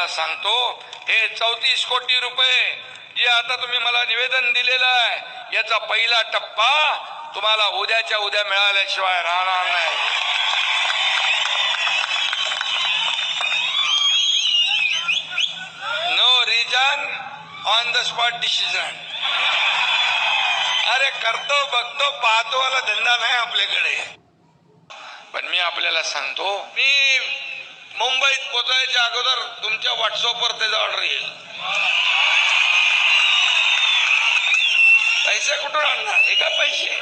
तुम्हाला सांगतो, हे 34 कोटी रुपये जे आता तुम्ही मला निवेदन दिलेलं आहे, याचा पहिला टप्पा तुम्हाला उद्याच्या उद्या मिळाल्याशिवाय राहणार नाही. No reason on the spot decision. अरे करतो बघतो पाहतो वाला धंदा नाही आपल्याकडे. पण मी आपल्याला सांगतो, मी मुंबईत पोहोचायच्या अगोदर तुमच्या व्हॉट्सअपवर त्याचा ऑर्डर येईल. पैसे कुठून आणणार? हे का पैसे?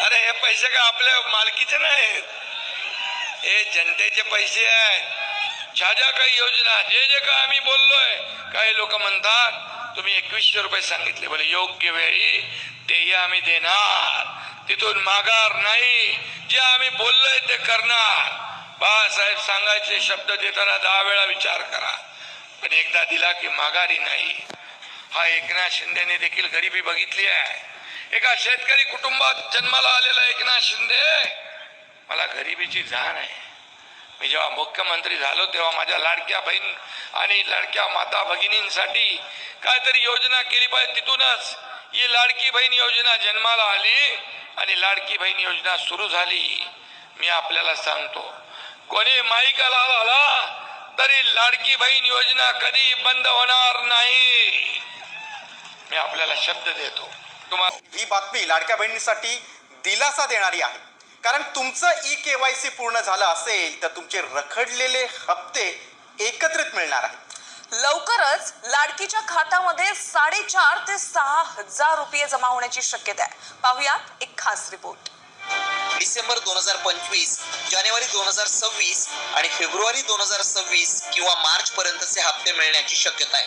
अरे हे पैसे का आपल्या मालकीचे नाहीत, हे जनतेचे पैसे आहेत. ज्या ज्या काही योजना, जे जे काय आम्ही बोललोय, काही लोक म्हणतात तुम्ही 2100 रुपये सांगितले, बोले योग्य वेळी तेही आम्ही देणार, तिथून माघार नाही. जे आम्ही बोललोय ते करणार. बाळासाहेब सांगायचे शब्द देताना 10 वेळा विचार करा, पण एकदा दिला की माघारी नाही. हा एकनाथ शिंदेने देखील गरिबी बघितली आहे. एका शेतकरी कुटुंबात जन्माला आलेला एकनाथ शिंदे, मला गरिबीची जाण आहे. मी जेव्हा मुख्यमंत्री झालो तेव्हा माझ्या लाडक्या बहीण आणि लाडक्या माता भगिनींसाठी काहीतरी योजना केली पाहिजे. तिथूनच ही लाडकी बहीण योजना जन्माला आली आणि लाडकी बहीण योजना सुरू झाली. मी आपल्याला सांगतो, कोणी माईकाला आला तरी लाडकी बहीण योजना कधी बंद होणार नाही. मी आपल्याला शब्द देतो. तुम्हाला ही बातमी लाडक्या बहिणींसाठी दिलासा देणारी आहे. कारण तुमचं KYC पूर्ण झालं असेल तर तुमचे रखडलेले हप्ते एकत्रित मिळणार आहेत. लवकरच लाडकीच्या खात्यामध्ये 4.5 ते 6 हजार रुपये जमा होण्याची शक्यता आहे. पाहुयात एक खास रिपोर्ट. डिसेंबर 2025, जानेवारी 2026 आणि फेब्रुवारी 2026 किंवा मार्च पर्यंतचे हप्ते मिळण्याची शक्यता आहे.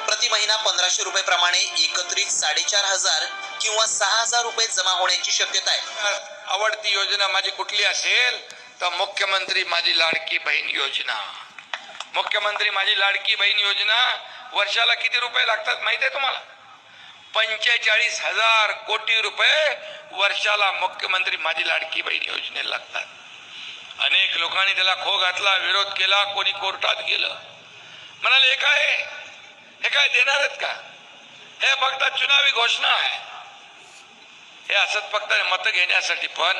प्रति महिना 1500 रुपये प्रमाणे एकत्रित 4.5 किंवा 6,000 रुपये जमा होण्याची शक्यता आहे. आवडती योजना माझी कुठली असेल तर मुख्यमंत्री माझी लाडकी बहीण योजना. मुख्यमंत्री माझी लाडकी बहीण योजना वर्षाला किती रुपये लागतात माहिती आहे तुम्हाला? 45,000 कोटी रुपये वर्षाला मुख्यमंत्री माझी लाडकी बहीण योजनेला लागतात. अनेक लोकांनी त्याला खो घातला, विरोध केला, कोणी कोर्टात गेलं, म्हणाले हे काय देणार आहेत का? हे फक्त चुनावी घोषणा आहे, हे असत फक्त मत घेण्यासाठी. पण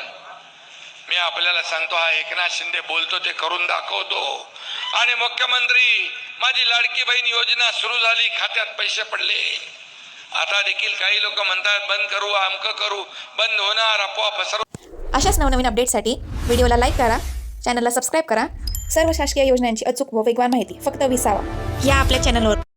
मी आपल्याला सांगतो, हा एकनाथ शिंदे बोलतो ते करून दाखवतो. आणि मुख्यमंत्री माझी लाडकी बहीण योजना सुरू झाली, खात्यात पैसे पडले. आता देखील काही लोक म्हणतात बंद करू, आमकं करू, बंद होणार आपोआप सर्व. अशाच नवनवीन अपडेटसाठी व्हिडिओला लाईक करा, चॅनलला सबस्क्राईब करा. सर्व शासकीय योजनांची अचूक व वेगवान माहिती फक्त विसावा या आपल्या चॅनलवर.